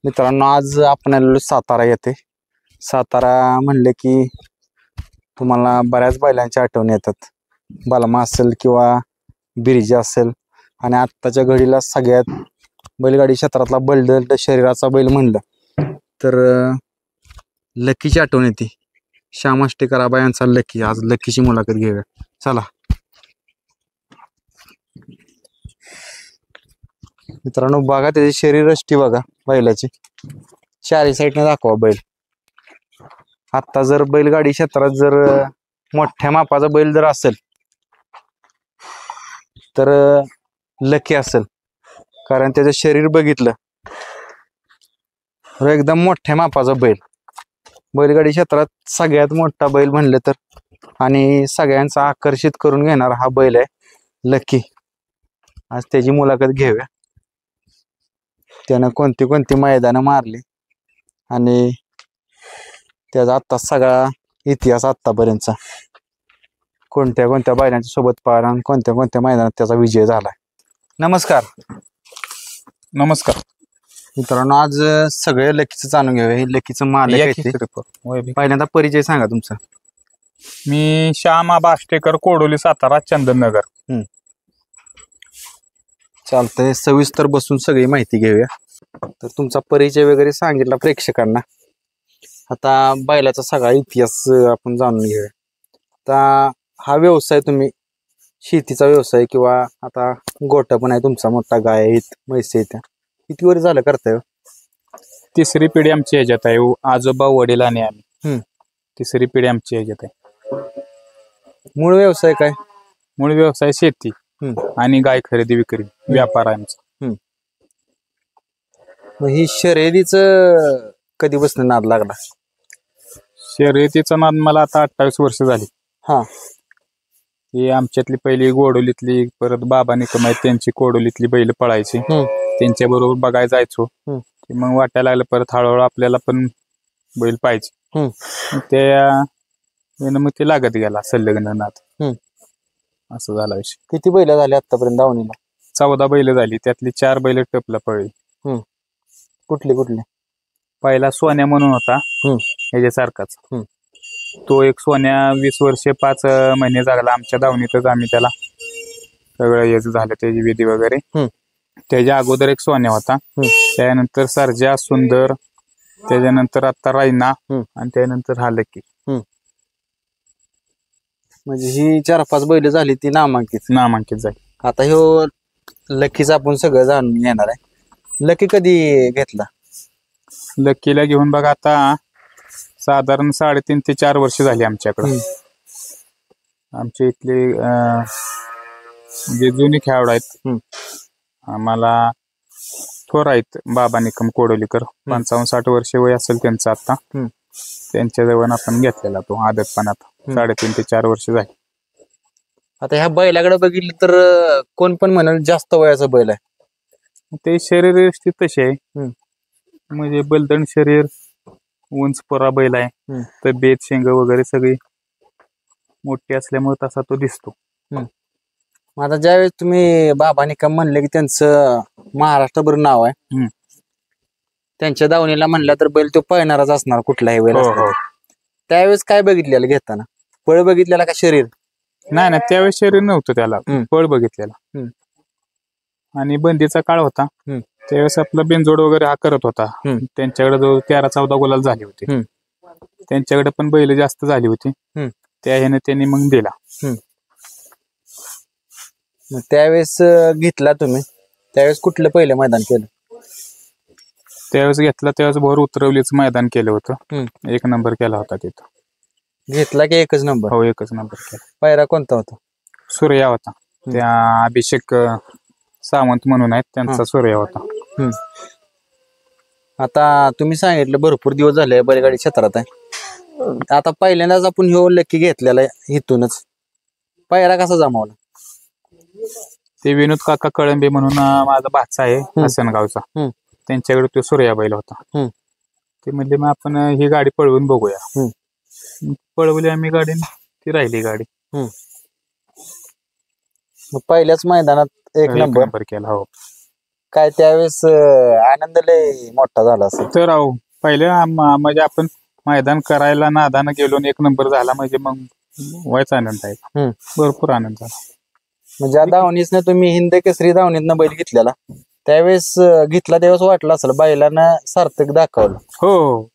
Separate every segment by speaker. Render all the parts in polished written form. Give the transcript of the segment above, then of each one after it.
Speaker 1: मित्रांनो, आज आपण आलेलो सातारा येथे. सातारा म्हणले की तुम्हाला बऱ्याच बैलांची आठवण येतात. बलमा असेल किंवा बिरजा असेल, आणि आत्ताच्या घडीला सगळ्यात बैलगाडी क्षेत्रातला बलदल शरीराचा बैल म्हणलं तर लकीची आठवण येते. श्याम आष्टेकर यांचा लकी. आज लकीची मुलाखत घेऊया, चला. मित्रांनो, बघा त्याची शरीरयष्टी बघा बैलाची, चारी साईडने दाखवा बैल. आता जर बैलगाडी क्षेत्रात जर मोठ्या मापाचा बैल जर असेल तर लकी असेल, कारण त्याचं शरीर बघितलं तर एकदम मोठ्या मापाचा बैल. बैलगाडी क्षेत्रात सगळ्यात मोठा बैल म्हणले तर आणि सगळ्यांचा आकर्षित करून घेणारा हा बैल आहे लकी. आज त्याची मुलाखत घेऊया. त्यानं कोणती कोणती मैदानं मारली आणि त्याचा आत्ता सगळा इतिहास आत्तापर्यंतचा, कोणत्या कोणत्या बैलांच्या सोबत पाहिला आणि कोणत्या कोणत्या मैदानात त्याचा विजय झालाय. नमस्कार.
Speaker 2: नमस्कार
Speaker 1: मित्रांनो, आज सगळे लकीचं जाणून घेऊया. हे लकीचं मालक आहे ते. पहिल्यांदा परिचय सांगा तुमचा.
Speaker 2: मी श्याम आष्टेकर, कोडोली, सातारा, चंदननगर.
Speaker 1: चालतंय, सविस्तर बसून सगळी माहिती घेऊया. तर तुमचा परिचय वगैरे सांगितला प्रेक्षकांना. आता बैलाचा सगळा इतिहास आपण जाणून घेऊया. आता हा व्यवसाय तुम्ही शेतीचा व्यवसाय किंवा आता गोठा पण आहे तुमचा, मोठा गाय आहेत, म्हैस आहेत, किती वर्ष झालं करताय?
Speaker 2: तिसरी पिढी आमची ह्याच्यात आहे. आजोबा, वडील आणि आम्ही तिसरी पिढी आमची ह्याच्यात आहे.
Speaker 1: मूळ व्यवसाय काय?
Speaker 2: मूळ व्यवसाय शेती आणि गाय खरेदी विक्री व्यापार आहे आमचा.
Speaker 1: मग ही शर्यतीच कधीपासून नाद लागला?
Speaker 2: शर्यतीचा नाद मला आता 28 वर्ष झाली.
Speaker 1: हा,
Speaker 2: ही आमच्यातली पहिली गोडोलीतली, परत बाबा निकम आहेत त्यांची कोडोलीतली बैल पळायची, त्यांच्या बरोबर बघायला जायचो. मग वाटायला लागलं परत हळूहळू आपल्याला पण बैल पाहिजे. मग ते लागत गेला संलग्न नाद. असं झाला विषय.
Speaker 1: किती बैल झाले आतापर्यंत दावणीला?
Speaker 2: 14 बैल झाली, त्यातली 4 बैल टपला पळली.
Speaker 1: कुठले कुठले?
Speaker 2: पहिला सोन्या म्हणून होता ह्याच्यासारखाच. तो एक सोन्या 20 वर्षे 5 महिने जगला आमच्या दावणीतच. आम्ही त्याला सगळं हेच झालं त्याची विधी वगैरे. त्याच्या अगोदर एक सोन्या होता, त्यानंतर सर्जा, सुंदर, त्याच्यानंतर आता रायना आणि त्यानंतर हा लकी.
Speaker 1: म्हणजे ही 4-5 बैल झाली ती नामांकित
Speaker 2: झाली.
Speaker 1: आता ह्यो लकीचं आपण सगळं जाणून घेणार आहे. लकी कधी घेतला?
Speaker 2: लकीला घेऊन बघा आता साधारण 3.5 ते 4 वर्ष झाली आमच्याकडे. आमच्या इथले जे जुने खेळाडू आहेत, आम्हाला थोर आहेत, बाबा निकम कोडोलीकर, 55-60 वर्षे वय असेल त्यांचं आता. त्यांच्या जवळ आपण घेतलेला तो आदतपणात. 3.5 ते 4 वर्ष झाली.
Speaker 1: आता ह्या बैलाकडे बघितलं तर कोण पण म्हणाल जास्त वयाचा बैल आहे.
Speaker 2: ते शरीर व्यवस्थित तसे आहे, म्हणजे बलदण शरीर, उंच पोरा बैल आहे, तब्येत, शेंग वगैरे सगळी मोठी असल्यामुळे तसा तो दिसतो.
Speaker 1: आता ज्यावेळेस तुम्ही बाबा निकम म्हणले की त्यांचं महाराष्ट्रभर नाव आहे, त्यांच्या दावणीला म्हणलं तर बैल तो पळणारच असणार कुठलाही बैल असला तर. त्यावेळेस काय बघितलेलं घेताना? पळ बघितलेला का शरीर?
Speaker 2: नाही, त्यावेळेस शरीर नव्हतं त्याला, पळ बघितलेला. आणि बंदीचा काळ होता, त्यावेळेस आपला बेंजोड वगैरे हा करत होता. त्यांच्याकडे जो 13-14 गुलाल झाली होती, त्यांच्याकडे पण बैल जास्त झाली होती, त्या ह्याने त्यांनी मग दिला.
Speaker 1: त्यावेळेस घेतला तुम्ही, त्यावेळेस कुठलं पहिलं मैदान केलं?
Speaker 2: त्यावेळेस घेतला त्यावेळेस भोर उतरवलीच मैदान केलं होतं. 1 नंबर केला होता तिथं.
Speaker 1: घेतला की 1च नंबर?
Speaker 2: हो, 1च नंबर केला.
Speaker 1: पायरा कोणता होता?
Speaker 2: सूर्या होता. त्या अभिषेक सावंत म्हणून आहेत, त्यांचा सूर्या होता.
Speaker 1: आता तुम्ही सांगितलं भरपूर दिवस झाले बैलगाडी क्षेत्रात आहे. आता पहिल्यांदाच आपण ह्यो लकी घेतलेला आहे इथूनच. पायरा कसा जमावला?
Speaker 2: ते विनोद काका कळंबे म्हणून माझा भाचा आहे हसनगावचा, त्यांच्याकडे तो सूर्या बैल होता. ते म्हणजे मग आपण ही गाडी पळवून बघूया. पळवली आम्ही गाडी, ती राहिली गाडी.
Speaker 1: पहिल्याच मैदानात 1 नंबर
Speaker 2: केला. हो.
Speaker 1: काय त्यावेळेस आनंद लय मोठा झाला असेल.
Speaker 2: तर अहो पहिल्या म्हणजे आपण मैदान करायला नादानं गेलो आणि 1 नंबर झाला म्हणजे मग व्हायचा आनंद आहे. भरपूर आनंद झाला.
Speaker 1: म्हणजे या दावणीसनं तुम्ही हिंद केसरी दावणीतनं बैल घेतलेला त्यावेळेस घेतला त्यावेळेस वाटलं असेल बैलांना सार्थक दाखवलं.
Speaker 2: हो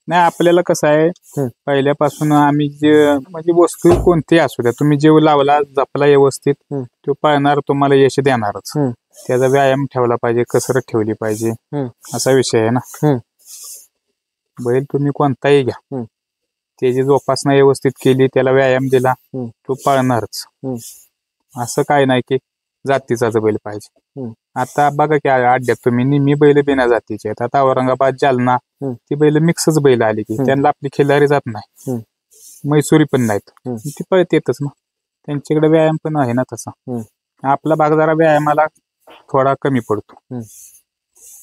Speaker 2: नाही आपल्याला कसं आहे पहिल्यापासून आम्ही जे म्हणजे वस्तू कोणती असू द्या तुम्ही जीव लावला जपला व्यवस्थित तो पाळणार तुम्हाला यश देणारच. त्याचा व्यायाम ठेवला पाहिजे कसरत ठेवली पाहिजे असा विषय आहे ना. बैल तुम्ही कोणताही घ्या त्याची जोपासना व्यवस्थित केली त्याला व्यायाम दिला तो पाळणारच. असं काय नाही की जातीचाच बैल पाहिजे. आता बघा की अड्ड्यात तुम्ही निम्मी बैल बिना जातीचे आहेत. आता औरंगाबाद जालना ती बैल मिक्सच बैल आली की त्यांना आपली खिल्लारी जात नाही मैसुरी पण नाहीत ती पळत येतच ना. त्यांच्याकडे व्यायाम पण आहे ना तसा. आपला भाग जरा व्यायामाला थोडा कमी पडतो.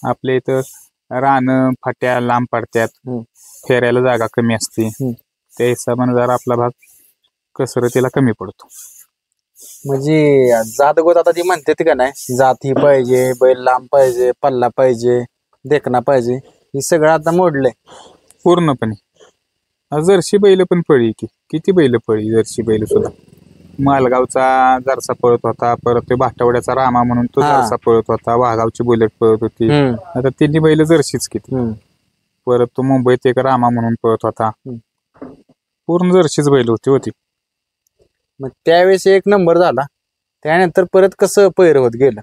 Speaker 2: आपल्या इथं रान फाट्या लांब पडत्यात फेऱ्याला जागा कमी असते त्या हिशोबाने जरा आपला भाग कसरतीला कमी पडतो.
Speaker 1: म्हणजे जात गोत आता ती म्हणते का नाही जात ही पाहिजे बैल लांब पाहिजे पल्ला पाहिजे देखना पाहिजे हे सगळं आता मोडलंय
Speaker 2: पूर्णपणे. जर्सी बैल पण पळी की किती बैल पळी जर्सी बैल सुद्धा. मालगावचा जरसा पळत होता परत ते भाटवड्याचा रामा म्हणून तो जरसा पळत होता वाघावची बुलेट पळत होती. आता तिन्ही बैल जर्सीच किती. परत तो मुंबईत एक रामा म्हणून पळत होता पूर्ण जर्सीच बैल होती.
Speaker 1: मग त्यावेळेस 1 नंबर झाला त्यानंतर परत कसं पैर होत गेलं.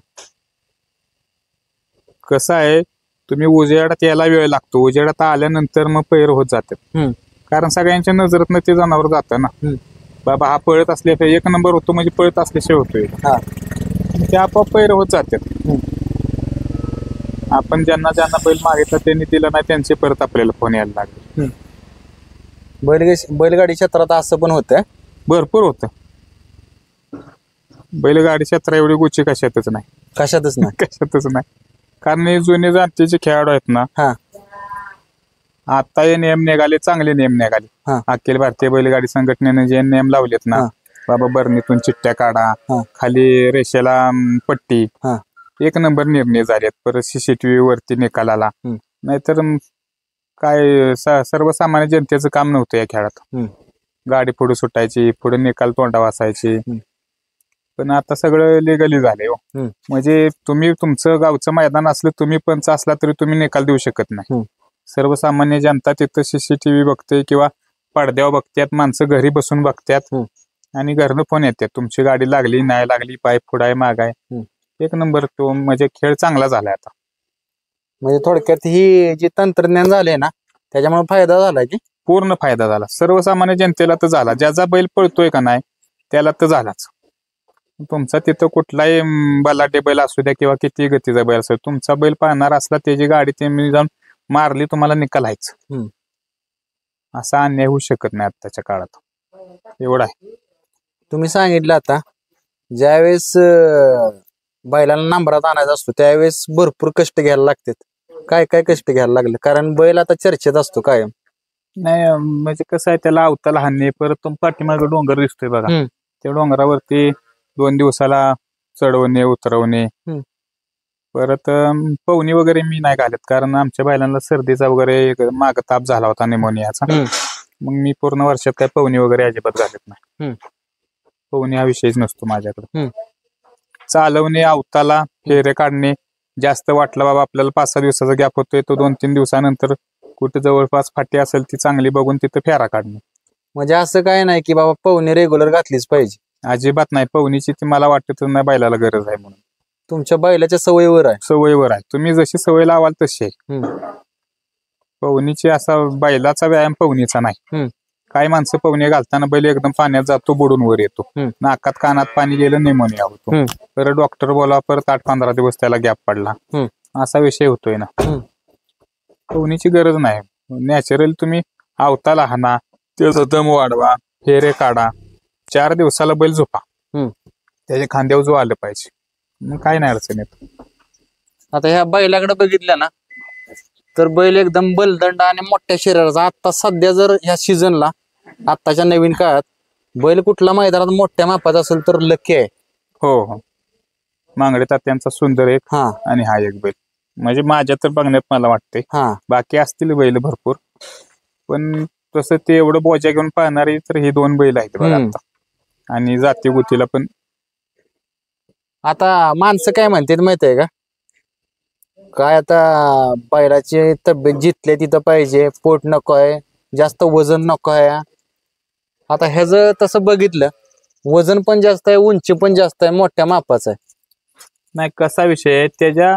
Speaker 2: कसं आहे तुम्ही उजेडात यायला वेळ लागतो उजेडात आल्यानंतर मग पैर होत जातात कारण सगळ्यांच्या नजरेतनं ते जनावर जातं ना. बाबा हा पळत असल्याशिवाय 1 नंबर होतो म्हणजे पळत असल्याशिवाय होतोय ते आपोआप पैर होत जातात. आपण ज्यांना बैल मागितला त्यांनी दिला नाही त्यांचे परत आपल्याला फोन यायला लागले.
Speaker 1: बैलगाडी क्षेत्रात असं पण होतं
Speaker 2: भरपूर होतं. बैलगाडी क्षेत्र एवढी गुची कशातच नाही कारण हे जुने जातीचे खेळाडू आहेत ना आता हे नियम निघाले चांगले नियम निघाले. अखिल भारतीय बैलगाडी संघटनेने जे नियम लावलेत ना बाबा बरणीतून चिठ्ठ्या काढा खाली रेषेला पट्टी 1 नंबर निर्णय झालेत. परत CCTV वरती निकाल आला नाहीतर काय सर्वसामान्य जनतेचं काम नव्हतं या खेळात. गाडी पुढे सुटायची पुढे निकाल तोंडा वाचायची पण आता सगळं लिगली झालंय. म्हणजे तुम्ही तुमचं गावचं मैदान असलं तुम्ही पंच असला तरी तुम्ही निकाल देऊ शकत नाही. सर्वसामान्य जनता तिथं CCTV बघते किंवा पडद्यावर बघतात माणसं घरी बसून बघतात आणि घरनं फोन येतात तुमची गाडी लागली नाही लागली पाय पुढाय मागाय 1 नंबर. तो म्हणजे खेळ चांगला झालाय आता.
Speaker 1: म्हणजे थोडक्यात ही जी तंत्रज्ञान झालंय ना त्याच्यामुळे फायदा झाला की
Speaker 2: पूर्ण फायदा झाला सर्वसामान्य जनतेला तर झाला. ज्याचा बैल पळतोय का नाही त्याला तर झालाच. तुमचा तिथं कुठलाही बलाढ्य बैल असू द्या किंवा किती गतीचा बैल असू तुमचा बैल पाहणार असला त्याची गाडी तुम्ही जाऊन मारली तुम्हाला निकाल आहेच. असा अन्याय होऊ शकत नाही आताच्या काळात एवढा आहे.
Speaker 1: तुम्ही सांगितलं आता ज्यावेळेस बैलाला नंबरात आणायचा असतो त्यावेळेस भरपूर कष्ट घ्यायला लागतात. काय काय कष्ट घ्यायला लागले कारण बैल आता चर्चेत असतो कायम.
Speaker 2: नाही म्हणजे कसं आहे त्याला अवताला हाणणे परत पाठीमागे डोंगर दिसतोय बघा त्या डोंगरावरती 2 दिवसाला चढवणे उतरवणे परत पवनी वगैरे मी नाही घालत कारण आमच्या बैलांना सर्दीचा वगैरे माग ताप झाला होता निमोनियाचा. मग मी पूर्ण वर्षात काय पवनी वगैरे अजिबात घालत नाही. पवनी हा विषयच नसतो माझ्याकडे. चालवणे अवताला फेरे काढणे जास्त वाटलं बाबा आपल्याला 5-6 दिवसाचा गॅप होतोय तो 2-3 दिवसानंतर कुठे जवळपास फाटी असेल ती चांगली बघून तिथं फेरा काढणे.
Speaker 1: म्हणजे असं काय नाही की बाबा पवनी रेग्युलर घातलीच पाहिजे.
Speaker 2: अजिबात नाही. पवनीची ती मला वाटत नाही बैलाला गरज आहे म्हणून.
Speaker 1: तुमच्या बैलाच्या सवयीवर आहे.
Speaker 2: तुम्ही जशी सवय लावाल तशी आहे. पवनीची असा बैलाचा व्यायाम पवनीचा नाही. काही माणसं पवनी घालताना बैल एकदम पाण्यात जातो बुडून वर येतो नाकात कानात पाणी गेलं निमोनिया होतो परत डॉक्टर बोला परत 8-15 दिवस त्याला गॅप पडला असा विषय होतोय ना. पवनीची गरज नाही. नॅचरल तुम्ही अवताला हाना त्याचा दम वाढवा फेरे काढा 4 दिवसाला बैल झोपा त्याच्या खांद्यावर जो आलं पाहिजे मग काय नाही अडचण येत.
Speaker 1: आता ह्या बैलाकडे बघितलं ना तर बैल एकदम बलदंड आणि मोठ्या शरीराचा. आता सध्या जर ह्या सीझनला आताच्या नवीन काळात बैल कुठला मैदानात मोठ्या मापाचा असेल तर लकी आहे.
Speaker 2: हो मांगडे तात्यांचा सुंदर एक
Speaker 1: हा
Speaker 2: आणि हा एक बैल. म्हणजे माझ्या तर बघण्यात मला वाटतंय
Speaker 1: हा
Speaker 2: बाकी असतील बैल भरपूर, पण तसं ते एवढं बोजा घेऊन पाहणारे तर हे 2 बैल आहेत बघा
Speaker 1: हम्म.
Speaker 2: आता. आणि जाती गुतीला पण
Speaker 1: आता माणसं काय म्हणतात माहितीये का, काय आता बैलाची तब्येत जिथल्या तिथं पाहिजे, पोट नको आहे, जास्त वजन नको आहे. आता ह्याच तसं बघितलं, वजन पण जास्त आहे, उंची पण जास्त आहे, मोठ्या मापाचं आहे.
Speaker 2: नाही. कसा विषय आहे, त्याच्या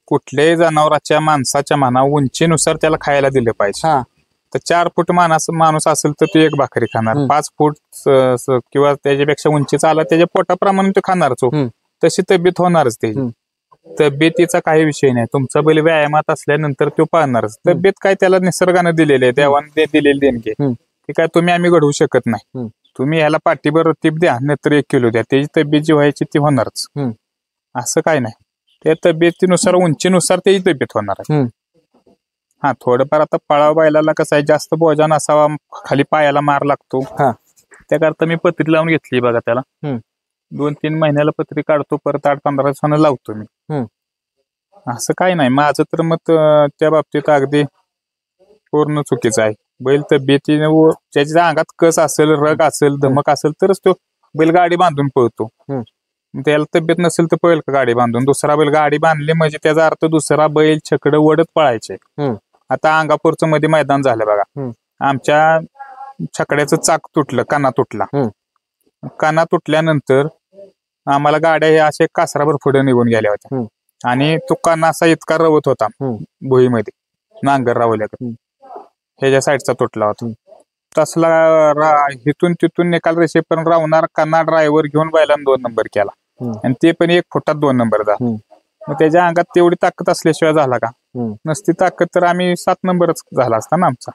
Speaker 2: कुठल्याही जनावराच्या माणसाच्या म्हणा उंचीनुसार त्याला खायला दिलं पाहिजे.
Speaker 1: हा
Speaker 2: तर 4 फूट माणूस असेल तर तो एक भाकरी खाणार,
Speaker 1: हम्म.
Speaker 2: 5 फूट किंवा त्याच्यापेक्षा उंचीचा आला त्याच्या पोटाप्रमाणे तो खाणारच हो.
Speaker 1: हम्म.
Speaker 2: तशी तब्येत होणारच त्याची.
Speaker 1: हम्म.
Speaker 2: तब्येतीचा काही विषय नाही. तुमचा बैल व्यायामात असल्यानंतर तो पाळणारच.
Speaker 1: हम्म.
Speaker 2: तब्येत काय त्याला निसर्गानं दिलेली आहे, देवाने दिलेली देणगी
Speaker 1: हम्म.
Speaker 2: ती काय आम्ही घडवू शकत नाही.
Speaker 1: हम्म.
Speaker 2: तुम्ही ह्याला पाठीभर टीप द्या, नाहीतर 1 किलो द्या, त्याची तब्येत जी व्हायची ती होणारच.
Speaker 1: हम्म.
Speaker 2: असं काय नाही. त्या तब्येतीनुसार उंचीनुसार त्याची तब्येत होणार आहे.
Speaker 1: हम्म.
Speaker 2: हा थोडंफार आता पळाव बैलाला कसं आहे, जास्त बोजा नसावा, खाली पायाला मार लागतो.
Speaker 1: हा.
Speaker 2: त्याकरता मी पत्री लावून घेतली बघा त्याला.
Speaker 1: हम्म.
Speaker 2: 2-3 महिन्याला पत्री काढतो, परत 8-15 दिवसानं लावतो मी.
Speaker 1: हम्म.
Speaker 2: असं काही नाही. माझं तर मत त्या बाबतीत अगदी पूर्ण चुकीचं आहे. बैल तब्येतीने व त्याच्या अंगात कस असेल, रग असेल, धमक असेल तरच तो बैल गाडी बांधून पळतो.
Speaker 1: हम्म.
Speaker 2: त्याला तब्येत नसेल तर पळेल का गाडी बांधून? दुसरा बैल गाडी बांधली म्हणजे त्याचा अर्थ दुसरा बैल छकडं वडत पळायचे.
Speaker 1: हम्म.
Speaker 2: आता अंगापूरचं मध्ये मैदान झालं बघा.
Speaker 1: हम्म.
Speaker 2: आमच्या छकड्याचं चाक तुटलं, काना तुटला.
Speaker 1: हम्म.
Speaker 2: काना तुटल्यानंतर आम्हाला गाड्या ह्या अशा कासराभर पुढे निघून गेल्या होत्या.
Speaker 1: हम्म.
Speaker 2: आणि तो काना असा इतका रवत होता
Speaker 1: हम्म.
Speaker 2: भुईमध्ये, नांगर रावल्याकडे ह्याच्या साईडचा तुटला होता. तसला इथून तिथून निकाल रेषेपर्यंत राहणार काना ड्रायव्हर घेऊन बैलानं 2 नंबर केला.
Speaker 1: हम्म.
Speaker 2: आणि ते पण 1 फुटात 2 नंबर झाला.
Speaker 1: हम्म.
Speaker 2: मग त्याच्या अंगात तेवढी ताकद असल्याशिवाय झाला का?
Speaker 1: हम्म.
Speaker 2: नसती ताकद तर आम्ही 7 नंबरच झाला असता ना आमचा,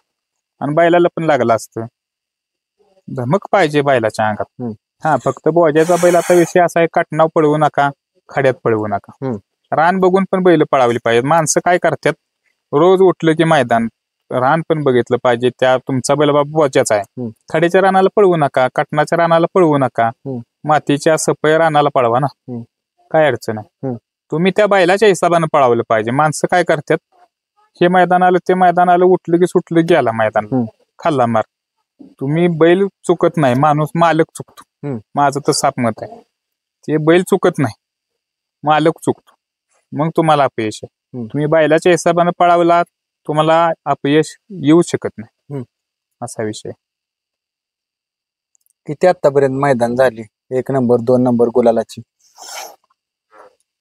Speaker 2: आणि बैलाला पण लागला असतं. धमक पाहिजे बैलाच्या अंगात.
Speaker 1: हम्म.
Speaker 2: हा फक्त बोजाचा बैल आता विषय असा आहे, काटणाव पळवू नका, खड्यात पळवू नका.
Speaker 1: हम्म.
Speaker 2: रान बघून पण बैल पळावली पाहिजे. माणसं काय करतात, रोज उठलं की मैदान, रान पण बघितलं पाहिजे. त्या तुमचा बैल बाबा बोजाचा आहे,
Speaker 1: हम्म.
Speaker 2: खड्याच्या रानाला पळवू नका, काटणाच्या रानाला पळवू नका,
Speaker 1: हम्म.
Speaker 2: मातीच्या सपय रानाला पळवा ना.
Speaker 1: हम्म.
Speaker 2: काय अडचण आहे.
Speaker 1: हम्म.
Speaker 2: तुम्ही त्या बैलाच्या हिशोबानं पळावलं पाहिजे. माणसं काय करतात, हे मैदान आलं ते मैदान आलं, उठलं की सुटलं गेला मैदान,
Speaker 1: हम्म.
Speaker 2: खाल्ला मार. तुम्ही बैल चुकत नाही, माणूस मालक चुकतो.
Speaker 1: हम्म.
Speaker 2: माझं तर साफ मत आहे. ते बैल चुकत नाही, मालक चुकतो, मग तुम्हाला अपयश आहे.
Speaker 1: हम्म.
Speaker 2: तुम्ही बैलाच्या हिशोबानं पळावला, तुम्हाला अपयश येऊ शकत नाही.
Speaker 1: हम्म.
Speaker 2: असा विषय.
Speaker 1: किती आतापर्यंत मैदान झाली, 1 नंबर 2 नंबर गुलालाची?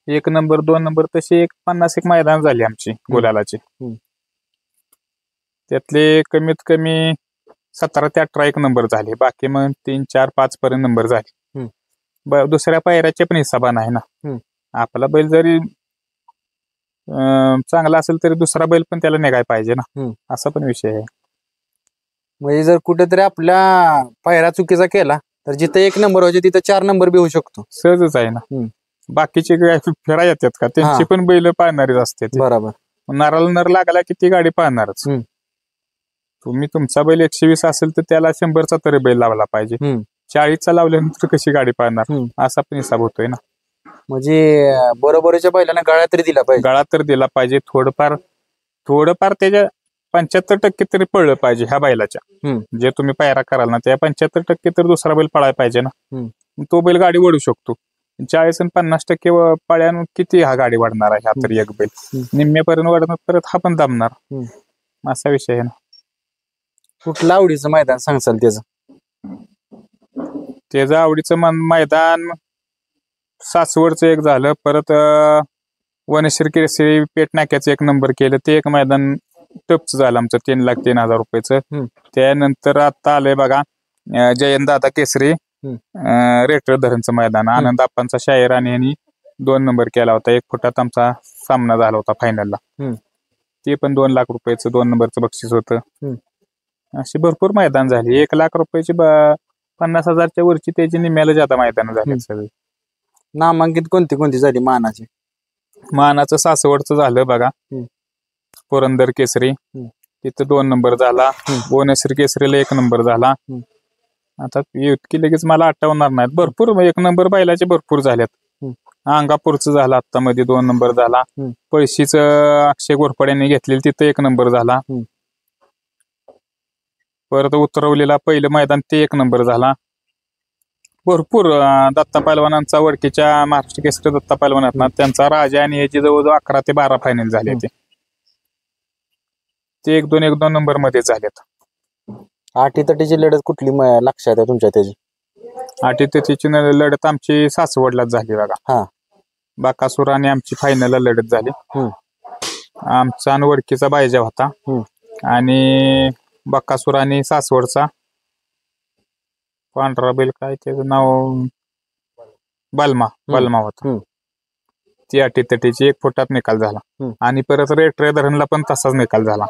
Speaker 2: 1 नंबर 2 नंबर तशी 50 मैदान झाली आमची गुलालाची.
Speaker 1: हम्म.
Speaker 2: त्यातले कमीत कमी 17 ते 18 1 नंबर झाले. बाकी मग 3, 4, 5 पर्यंत नंबर झाले. दुसऱ्या पायऱ्याच्या पण हिसाबा नाही ना.
Speaker 1: हम्म.
Speaker 2: आपला बैल जरी चांगला असेल तरी दुसरा बैल पण त्याला निघाय पाहिजे ना.
Speaker 1: हम्म.
Speaker 2: असा पण विषय आहे.
Speaker 1: म्हणजे जर कुठेतरी आपला पायरा चुकीचा केला तर जिथे 1 नंबर व्हायचे तिथे 4 नंबर बी होऊ शकतो.
Speaker 2: सहजच आहे ना.
Speaker 1: हम्म.
Speaker 2: बाकीचे काय फेरा येतात का? त्यांची पण बैल पाळणारीच असते.
Speaker 1: बरोबर.
Speaker 2: नराला नर लागला की ती गाडी पाळणारच.
Speaker 1: हम्म.
Speaker 2: तुम्ही तुमचा बैल 120 असेल तर त्याला 100चा तरी बैल लावला पाहिजे. 40चा लावल्यानंतर कशी गाडी पाळणार, असा पण हिसाब होतोय ना.
Speaker 1: म्हणजे बरोबरच्या बैलांना गळा तरी दिला पाहिजे.
Speaker 2: गळा तर दिला पाहिजे. थोडंफार त्याच्या 75% तरी पळलं पाहिजे ह्या बैलाच्या. जे तुम्ही पायरा कराल ना त्या 75% तर दुसरा बैल पळायला पाहिजे ना. तो बैल गाडी वळू शकतो. 40 आणि 50% पळ्यानं किती हा गाडी वाढणार आहे? हा तरी एक बैल निम्म्यापर्यंत वाढणार, परत हा पण दाबणार. असा विषय आहे ना.
Speaker 1: कुठलं आवडीचं मैदान सांगसाल
Speaker 2: त्याचं आवडीचं मैदान सासवडचं एक झालं, परत वनश्री केसरी पेट नाक्याचं 1 नंबर केलं, ते एक मैदान टपचं झालं आमचं 3,03,000 रुपयाचं. त्यानंतर आता आलंय बघा जयंत दादा केसरी रेटर धरणचं मैदान, आनंद आप्पांचा शायर आणि यांनी 2 नंबर केला होता. 1 फुटात आमचा सामना झाला होता फायनलला. ते पण 2 लाख रुपयाचं 2 नंबरचं बक्षीस होतं. अशी भरपूर मैदान झाली. 1 लाख रुपयाची 50,000च्या वरची त्याची निम्म्याला जादा मैदान झाली सगळी.
Speaker 1: नामांकित कोणती कोणती झाली मानाची?
Speaker 2: मानाचं सासवडचं झालं बघा, पुरंदर केसरी तिथं 2 नंबर झाला, भुवनेश्वर केसरीला 1 नंबर झाला. आता इतकी लगेच मला आठवणार नाहीत. भरपूर 1 नंबर बैलाचे भरपूर झाल्यात. अंगापूरचं झालं आता मध्ये 2 नंबर झाला.
Speaker 1: हम्म.
Speaker 2: पळशीचं अक्षय घोरपड्यांनी घेतलेलं तिथं 1 नंबर झाला.
Speaker 1: हम्म.
Speaker 2: परत उतरवलेला पहिलं मैदान ते 1 नंबर झाला. भरपूर दत्ता पैलवानांचा वडकीच्या महाराष्ट्र केसरी दत्ता पैलवान आहेत ना, त्यांचा राजा आणि याची जवळजवळ 11 ते 12 फायनल झाले ते 1-2 नंबर मध्ये झालेत.
Speaker 1: अटीतटीची लढत कुठली लक्षात आहे तुमच्या त्याची?
Speaker 2: अटीतटीची लढत आमची सासवडलाच झाली बघा.
Speaker 1: हा.
Speaker 2: बाकासूर आणि आमची फायनलला लढत झाली. आमचा आणि वडकीचा बायजा होता आणि बाकासूर आणि सासवडचा पांढरा बैल काय त्याचं नाव बलमा होता. ती अटीतटीची 1 फुटात निकाल झाला. आणि परत रेटरे धरणला पण तसाच निकाल झाला.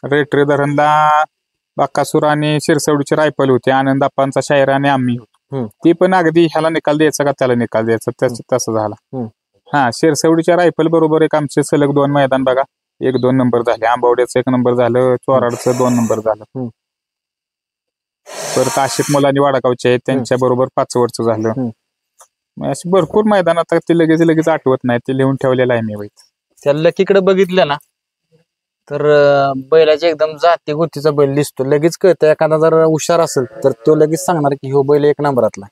Speaker 2: रेटरे धरणला बाकासूर आणि शिरसवडीची रायफल होती, आनंद आप्पांचा शायर आणि आम्ही होतो. ती पण अगदी ह्याला निकाल द्यायचा का त्याला निकाल द्यायचा तसं झाला. हा, शिरसवडीच्या रायफल बरोबर एक आमचे सलग 2 मैदान बघा 1-2 नंबर झाले. आंबवड्याचं 1 नंबर झालं, चोराडचं 2 नंबर झालं. परत आशिक मुलांनी वाडागावचे आहेत त्यांच्या बरोबर 5 वर्ष झालं. अशी भरपूर मैदान आता ते लगेच आठवत नाही, ते लिहून ठेवलेलं आहे मी वाईट.
Speaker 1: त्या लकीकडे बघितलं ना तर बैलाच्या एकदम जाती गोतीचा बैल दिसतो, लगेच कळतं. एखादा जर हुशार असेल तर तो लगेच सांगणार की हो बैल 1 नंबरातला.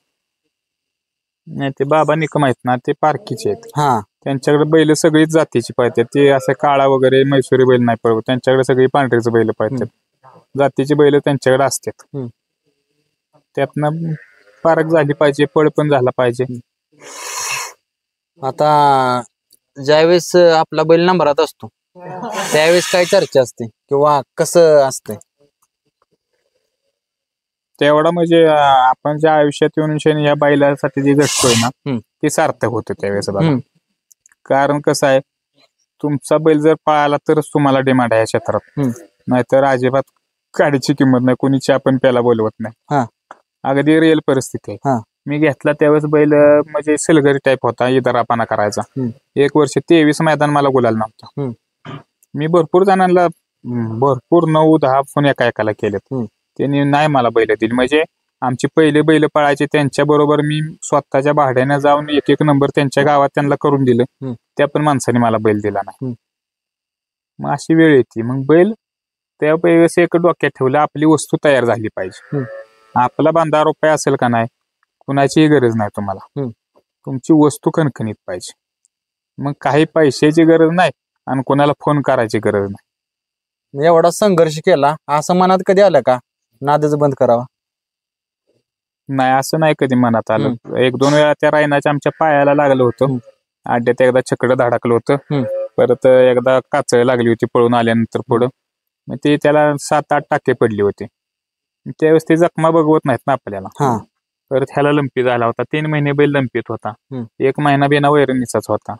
Speaker 2: नाही, ते बाबा निकम आहेत ना, ते पारखीचे आहेत.
Speaker 1: हा,
Speaker 2: त्यांच्याकडे बैल सगळीच जातीची पाळतात. ते असं काळा वगैरे मैसुरी बैल नाही पळवत, त्यांच्याकडे सगळी पांढरीच बैल पाळतात. जातीची बैल त्यांच्याकडे असतात. त्यातनं पारख झाली पाहिजे, पळ पण झाला पाहिजे.
Speaker 1: आता ज्यावेळेस आपला बैल नंबरात असतो त्यावेळेस काय चर्चा असते किंवा कसं असते?
Speaker 2: तेवढा म्हणजे आपण ज्या आयुष्यात येऊन या बैलासाठी जे जगतोय ना ते सार्थक होतं त्यावेळेस बघा. कारण कसं आहे, तुमचा बैल जर पळाला तरच तुम्हाला डिमांड आहे या क्षेत्रात, नाहीतर अजिबात गाडीची किंमत नाही, कोणीची आपण त्याला बोलवत नाही. अगदी रिअल परिस्थिती आहे. मी घेतला त्यावेळेस बैल म्हणजे सलगरी टाईप होता, इदारापणा करायचा. 1 वर्ष 23 मैदान मला गुलाल नव्हतं. मी भरपूर जणांना 9-10 फोन एकाला केलेत, त्यांनी नाही मला बैल दिली. म्हणजे आमची पहिले बैल पळायचे त्यांच्या बरोबर मी स्वतःच्या भाड्याने जाऊन 1 नंबर त्यांच्या गावात त्यांना करून दिलं, त्या पण माणसाने मला बैल दिला नाही. मग अशी वेळ येते, मग बैल त्यावेळेस एक डोक्यात ठेवलं, आपली वस्तू तयार झाली पाहिजे. आपला बांधा रुपये असेल का नाही, कुणाचीही गरज नाही तुम्हाला, तुमची वस्तू खणखणीत पाहिजे. मग काही पैशाची गरज नाही आणि कोणाला फोन करायची गरज नाही.
Speaker 1: एवढा संघर्ष केला असं मनात कधी आलं का नादच बंद करावा?
Speaker 2: नाही, असं नाही कधी मनात आलं. 1-2 वेळा त्या रायनाच्या आमच्या पायाला लागलं होतं, आड्यात एकदा छकडं धडकलं होतं, परत एकदा काचळ लागली होती पळून आल्यानंतर पुढं. मग ते त्याला 7-8 टाके पडले होते. त्यावेळेस ते जखमा बघवत नाहीत ना आपल्याला. परत ह्याला लंपी झाला होता, 3 महिने बैल लंपीत होता, 1 महिना बिना वैरणीचाच होता.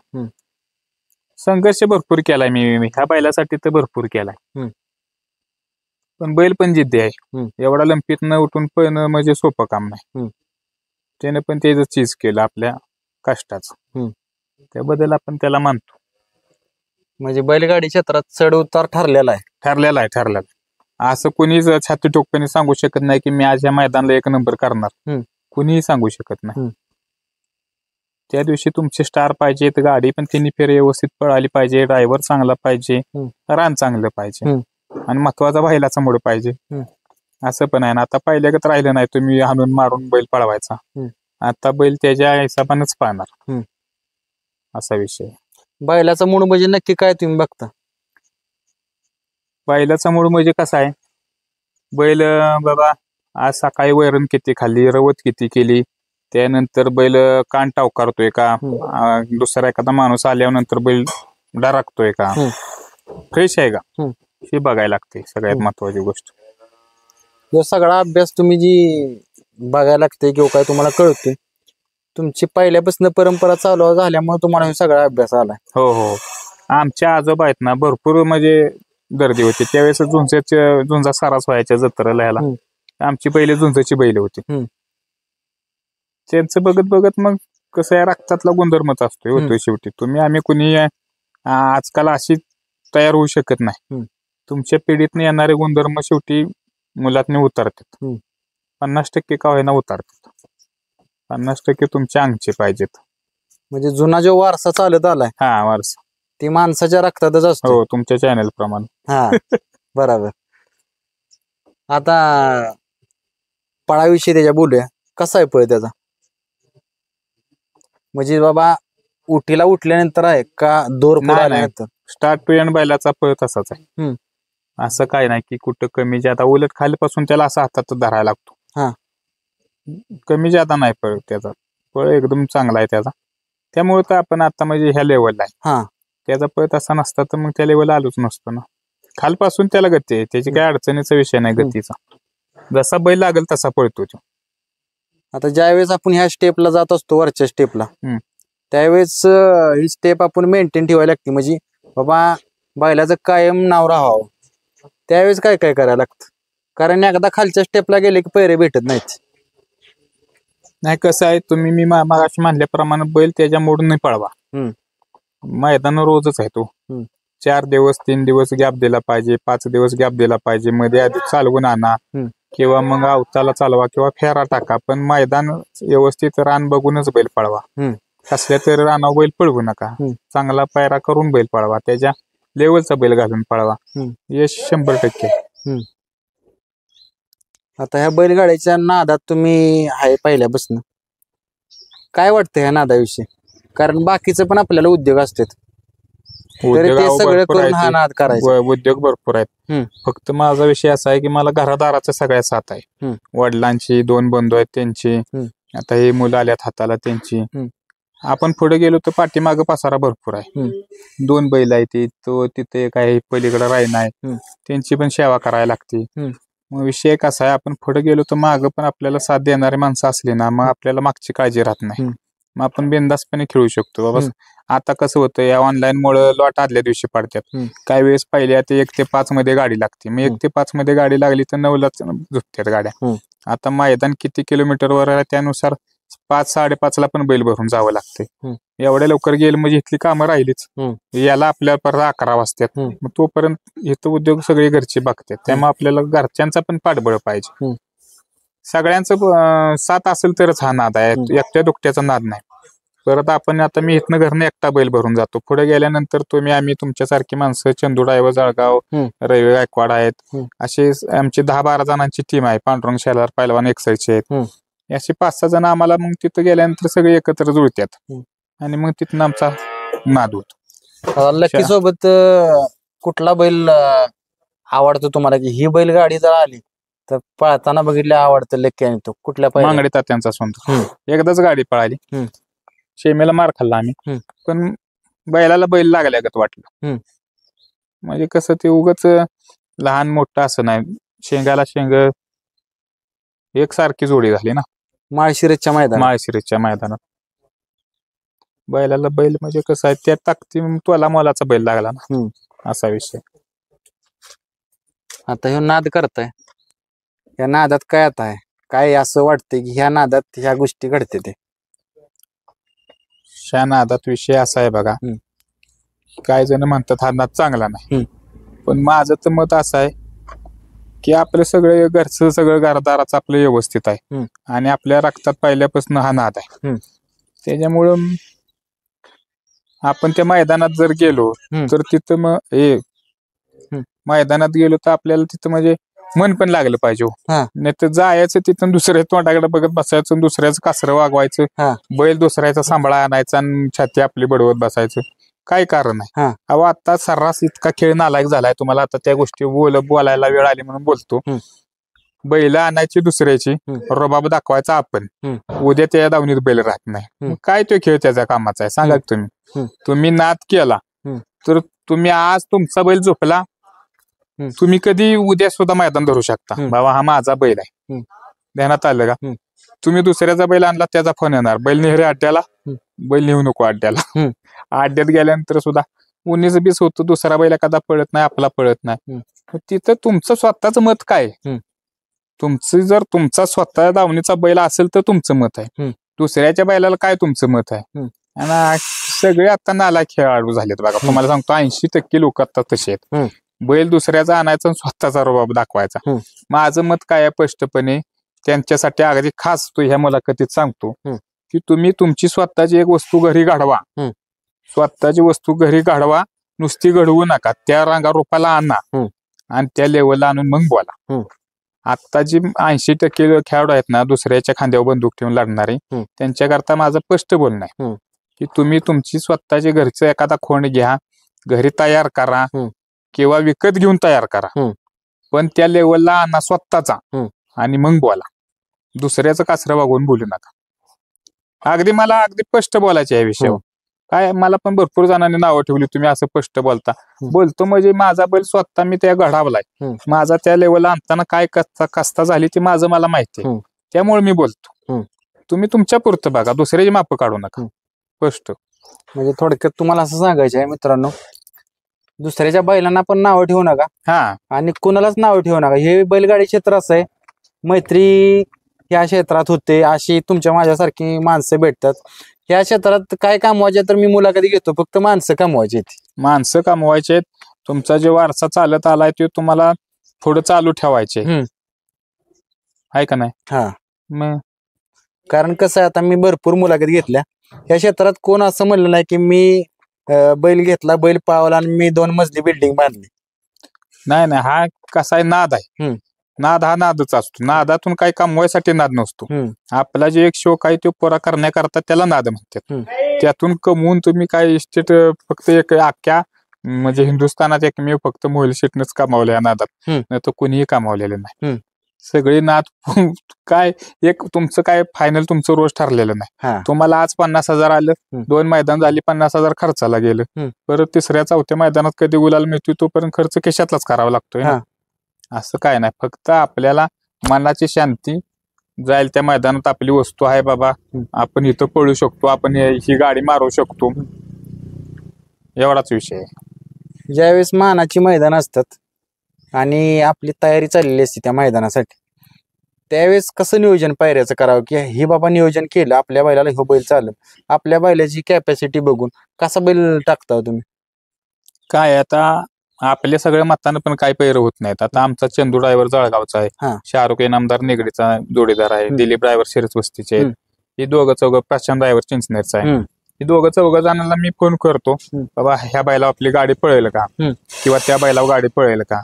Speaker 2: संघर्ष भरपूर केलाय मी ह्या बैलासाठी, तर भरपूर केलाय. पण बैल पण जिद्दी आहे, एवढा लंपीत न उठून पण म्हणजे सोपं काम नाही. त्याने पण त्याचं चीज केलं आपल्या कष्टाचं, त्याबद्दल आपण त्याला मानतो.
Speaker 1: म्हणजे बैलगाडी क्षेत्रात चढ उतार ठरलेला आहे.
Speaker 2: असं कोणीच छाती ठोकपणे सांगू शकत नाही की मी आज या मैदानाला 1 नंबर करणार, कुणीही सांगू शकत नाही. त्या दिवशी तुमचे स्टार पाहिजेत, गाडी पण 3 फेरे व्यवस्थित पळाली पाहिजे, ड्रायव्हर चांगला पाहिजे, रान चांगलं पाहिजे आणि महत्वाचा बैलाचा मूड पाहिजे. असं पण आहे ना, आता पहिल्यागत राहिलं नाही तुम्ही हाणून मारून बैल पळवायचा. आता बैल त्याच्या हिशोबानेच पाळणार, असा विषय.
Speaker 1: बैलाचा मूड म्हणजे नक्की काय तुम्ही बघता?
Speaker 2: बैलाचा मूड म्हणजे कसा आहे, बैल बाबा आज सकाळी वैरण किती खाल्ली, रवत किती केली, त्यानंतर बैल कान टावकारतोय का, दुसरा एखादा माणूस आल्यानंतर बैल डराकतोय का, फ्रेश आहे का, हे बघायला लागते सगळ्यात महत्वाची गोष्ट.
Speaker 1: जो सगळा अभ्यास तुम्ही जी बघायला लागते किंवा काय तुम्हाला कळते, तुमची पहिल्यापासून परंपरा चालू झाल्यामुळे तुम्हाला हे सगळा अभ्यास आलाय.
Speaker 2: हो, आमच्या आजोबा आहेत ना, भरपूर म्हणजे गर्दी होती त्यावेळेस. झुंजा सारास व्हायच्या जत्रेला ह्याला, आमची पहिले झुंजाची बैल होती. त्यांचं बघत मग कसं आहे, रक्तातला गुणधर्मच होतोय शेवटी. आम्ही कुणी आजकाल अशी तयार होऊ शकत नाही. तुमच्या पिढीतने येणारे गुणधर्म शेवटी मुलातने उतरतात, 50% का होईना उतरतात. 50% तुमच्या अंगचे पाहिजेत.
Speaker 1: म्हणजे जुना जो वारसा चालत आलाय
Speaker 2: हा वारसा.
Speaker 1: ती माणसाच्या रक्तातच असतो.
Speaker 2: हो तुमच्या चॅनल प्रमाणे.
Speaker 1: हा बरोबर. आता पळाविषयी त्याच्या बोलूया. कसा आहे पळ त्याचा? म्हणजे बाबा उठीला उठल्यानंतर आहे का दोर पुढे
Speaker 2: नाही,
Speaker 1: आल्यानंतर?
Speaker 2: स्टार्ट टू एंड बैलाचा पळ तसाच आहे.
Speaker 1: हम्म.
Speaker 2: असं काय नाही की कुठं कमी जादा, उलट खालीपासून त्याला असा हातात धरायला लागतो.
Speaker 1: हा.
Speaker 2: कमी जादा नाही पळ त्याचा, पळ एकदम चांगला आहे त्याचा. त्यामुळे तर आपण आता म्हणजे ह्या लेवलला आहे.
Speaker 1: हा.
Speaker 2: त्याचा पळ तसा नसता तर मग त्या लेवलला आलोच नसतो ना. खालपासून त्याला गती आहे, त्याची काही अडचणीचा विषय नाही गतीचा. जसा बैल लागेल तसा पळतो तो.
Speaker 1: आता ज्यावेळेस आपण ह्या स्टेपला जात असतो, वरच्या स्टेपला, त्यावेळेस ही स्टेप आपण मेंटेन ठेवायला लागते. म्हणजे बाबा बैलाचं कायम नाव राहावं. त्यावेळेस काय काय करायला लागतं? कारण एकदा खालच्या स्टेपला गेले की पैरे भेटत नाहीत.
Speaker 2: नाही कसं आहे, तुम्ही मी मागाशी म्हणल्याप्रमाणे बैल त्याच्या मोडून नाही पळवा. मैदान रोजच आहे तो. 4 दिवस 3 दिवस गॅप दिला पाहिजे, 5 दिवस गॅप दिला पाहिजे. मध्ये आधी चालवून आणा किंवा मग अवताला चालवा किंवा फेरा टाका, पण मैदान व्यवस्थित रान बघूनच बैल पळवा. कसल्या तरी रानावर बैल पळवू नका. चांगला पायरा करून बैल पळवा, त्याच्या लेवलचा बैल घालून पळवा. यश 100%.
Speaker 1: आता ह्या बैलगाड्याच्या नादात तुम्ही आहे पहिल्यापासून, काय वाटतं ह्या नादाविषयी? कारण बाकीचं पण आपल्याला उद्योग असतात, तरी ते सगळं करून हा नाद करायचा.
Speaker 2: उद्योग भरपूर आहेत. फक्त माझा विषय असा आहे की मला घरादाराचा सगळ्या साथ आहे. वडिलांची 2 बंधू आहेत त्यांची, आता हे मुलं आल्यात हाताला त्यांची. आपण पुढे गेलो तर पाठीमागं पसारा भरपूर आहे. 2 बैल आहेत, तो तिथे काय पलीकडे राही नाही, त्यांची पण सेवा करायला लागते. मग विषय कसा आहे, आपण पुढे गेलो तर मागं पण आपल्याला साथ देणारी माणसं असली ना, मग आपल्याला मागची काळजी राहत नाही. मग आपण बिनधास्तपणे खेळू शकतो. बाबा आता कसं होतं, या ऑनलाईन मुळे लॉट आदल्या दिवशी पडतात. काही वेळेस पहिल्या ते 1 ते 5 मध्ये गाडी लागते. मग 1 ते 5 मध्ये गाडी लागली तर 9लाच झुकतात गाड्या. आता मैदान किती किलोमीटरवर आहे त्यानुसार 5-5:30 पण बैल भरून जावं लागते. एवढ्या लवकर गेलं म्हणजे इथली कामं राहिलीच. याला आपल्या परत 11 वाजतात. मग तोपर्यंत इथं उद्योग सगळे घरचे बघतात. त्यामुळे आपल्याला घरच्यांचा पण पाठबळ पाहिजे. सगळ्यांचं साथ असेल तरच हा नाद आहे, एकट्या दुकट्याचा नाद नाही. परत आपण आता मी इथनं घरनं एकटा बैल भरून जातो. पुढे गेल्यानंतर आम्ही तुमच्यासारखी माणसं, चंदू डायव्हर जळगाव, रवी गायकवाड आहेत, असे आमची 10-12 जणांची टीम आहे. पांडुरंग शेलार पैलवान एक्साईजचे आहेत. असे 5-6 जण आम्हाला मग तिथं गेल्यानंतर सगळे एकत्र जुळतात आणि मग तिथनं आमचा नाद होतो.
Speaker 1: लकी सोबत कुठला बैल आवडतो तुम्हाला? की ही बैलगाडी जर आली तर पळताना बघितलं आवडतं लकी, आणि तो कुठल्या
Speaker 2: मांगडे तात्यांचा सोंद. एकदाच गाडी पळाली, शेमेला मार खाल्ला आम्ही, पण बैलाला बैल लागल्यागत वाटलं. म्हणजे कसं ते उगाच लहान मोठं असं नाही, शेंगाला शेंग एकसारखी जोडी झाली ना माळशिरसच्या मैदानात. बैलाला बैल म्हणजे कसं आहे, त्या ताकदी तुला मोलाचा बैल लागला ना, असा विषय.
Speaker 1: आता ह्यो नाद करताय, या नादात काय आता आहे, काय असं वाटतंय की ह्या नादात ह्या गोष्टी घडते ते?
Speaker 2: ह्या नादात विषय असा आहे बघा, काय जण म्हणतात हा नाद चांगला नाही, पण माझं तर मत असं आहे की आपलं सगळं घरचं सगळं घरदाराचं आपलं व्यवस्थित आहे आणि आपल्या रक्तात पहिल्यापासून हा नाद आहे. त्याच्यामुळं आपण त्या मैदानात जर गेलो तर तिथं मग मैदानात गेलो तर आपल्याला तिथं म्हणजे मन पण लागलं पाहिजे. नाही तर जायचं तिथून दुसऱ्या तोंडाकडे बघत बसायचं, दुसऱ्याचं कासरं वागवायचं, बैल दुसऱ्याचा सांभाळा आणायचा आणि छाती आपली बडवत बसायचं, काय कारण आहे? अहो आता सर्रास इतका खेळ नालायक झालाय, तुम्हाला आता त्या गोष्टी बोलायला वेळ आली म्हणून बोलतो. बैल आणायची दुसऱ्याची, रबाब दाखवायचा आपण, उद्या त्या दावणीत बैल राहत नाही. काय तो खेळ त्याच्या कामाचा आहे सांगा तुम्ही? तुम्ही नाद केला तर तुम्ही आज तुमचा बैल झोपला, तुम्ही कधी उद्या सुद्धा मैदान धरू शकता, बाबा हा माझा बैल आहे, ध्यानात आलं का? तुम्ही दुसऱ्याचा बैल आणला त्याचा फोन येणार, बैल नेहरे अड्ड्याला, बैल नेऊ नको अड्ड्याला. अड्ड्यात गेल्यानंतर सुद्धा 19-20 होतं, दुसरा बैल एखादा पळत नाही, आपला पळत नाही. तिथं तुमचं स्वतःच मत काय? तुमचं जर तुमचा स्वतः दावणीचा बैल असेल तर तुमचं मत आहे, दुसऱ्याच्या बैलाला काय तुमचं मत आहे? आणि सगळे आता नालायक खेळाडू झालेत बघा, तुम्हाला सांगतो 80% लोक आता तसे आहेत. बैल दुसऱ्याचा आणायचा आणि स्वतःचा रुबाब दाखवायचा. माझं मत काय आहे स्पष्टपणे, त्यांच्यासाठी अगदी खास तो ह्या मुलाखतीत सांगतो, की तुम्ही तुमची स्वतःची एक वस्तू घरी घडवा.
Speaker 1: हम्म.
Speaker 2: स्वतःची वस्तू घरी घडवा, नुसती घडवू नका, त्या रांगारोपाला आणा आणि त्या लेवलला आणून मग बोला. आता जी 80% खेळाडू आहेत ना दुसऱ्याच्या खांद्यावर बंदूक ठेवून लढणारे, त्यांच्याकरता माझं स्पष्ट बोलणं आहे की तुम्ही तुमची स्वतःची घरचं एखादा खोंड घ्या, घरी तयार करा किंवा विकत घेऊन तयार करा, पण त्या लेवलला आणा स्वतःचा आणि मग बोला. दुसऱ्याचं कासरं वागवून बोलू नका. अगदी मला अगदी स्पष्ट बोलायचे या विषयावर. काय मला पण भरपूर जणांनी नावं ठेवली, तुम्ही असं स्पष्ट बोलता. बोलतो म्हणजे माझा बैल स्वतः मी त्या घडावलाय, माझा त्या लेवलला आणताना काय कस्ता झाली ती माझं मला माहिती आहे, त्यामुळे मी बोलतो. तुम्ही तुमच्या पुरतं बघा, दुसऱ्याची माप काढू नका. स्पष्ट
Speaker 1: म्हणजे थोडक्यात तुम्हाला असं सांगायचं आहे मित्रांनो, दुसऱ्याच्या बैलांना पण नावं ठेवू नका आणि कुणालाच नावं ठेवू नका. हे बैलगाडी क्षेत्र असं आहे, मैत्री या क्षेत्रात होते, अशी तुमच्या माझ्यासारखी माणसं भेटतात. या क्षेत्रात काय कामवायचे तर मी मुलाखती घेतो, फक्त माणसं कमवायची.
Speaker 2: माणसं कमवायचे. तुमचा जे वारसा चालत आलाय तो तुम्हाला थोडं चालू ठेवायचे आहे का नाही? मग
Speaker 1: कारण कसं आहे, आता मी भरपूर मुलाखत घेतल्या, या क्षेत्रात कोण असं म्हणलं नाही की मी बैल घेतला, बैल पावला आणि मी 2 मजली बिल्डिंग बांधली.
Speaker 2: नाही, हा कसा आहे, नाद आहे. नाद हा नादच असतो. नादातून काही कमवायसाठी नाद नसतो. आपला जे एक शौक आहे तो पुरा करण्याकरता त्याला नाद म्हणतात. त्यातून कमवून तुम्ही काय इस्टेट फक्त एक अख्ख्या म्हणजे हिंदुस्थानात एकमेव फक्त मोहिल शेटनेच कमावले या नादात, नाही तर कुणीही कमावलेलं नाही. सगळी नाद काय एक तुमचं काय फायनल तुमचं रोज ठरलेलं नाही. तुम्हाला आज 50,000 आलं, 2 मैदान झाली, 50,000 खर्चाला गेलं, परत 3ऱ्या-4थ्या मैदानात कधी गुलाल मिळतोय तोपर्यंत खर्च केशातलाच करावा लागतोय. असं काय नाही, फक्त आपल्याला मनाची शांती, जाईल त्या मैदानात आपली वस्तू आहे बाबा, आपण इथं पळू शकतो, आपण ही गाडी मारू शकतो, एवढाच विषय आहे.
Speaker 1: ज्यावेळेस मानाची मैदान असतात आणि आपली तयारी चाललेली असते त्या मैदानासाठी, त्यावेळेस कसं नियोजन पायऱ्याचं करावं की हे बाबा नियोजन केलं, आपल्या बैलाला हो बैल चाललं, आपल्या बैलाची कॅपॅसिटी बघून कसा बैल टाकता तुम्ही?
Speaker 2: काय आता आपल्या सगळ्या मतानं पण काही पैर होत नाहीत. आता आमचा चंदू ड्रायव्हर जळगावचा आहे, शाहरुख इनामदार निगडीचा जोडीदार आहे, दिलीप ड्रायव्हर शिरस वस्तीचे आहेत, हे 2-4 प्रशांत ड्रायव्हर चिंचनेरचा आहे. हे 2-4 जणांना मी फोन करतो, बाबा ह्या बैला आपली गाडी पळेल का किंवा त्या बैलावर गाडी पळेल का,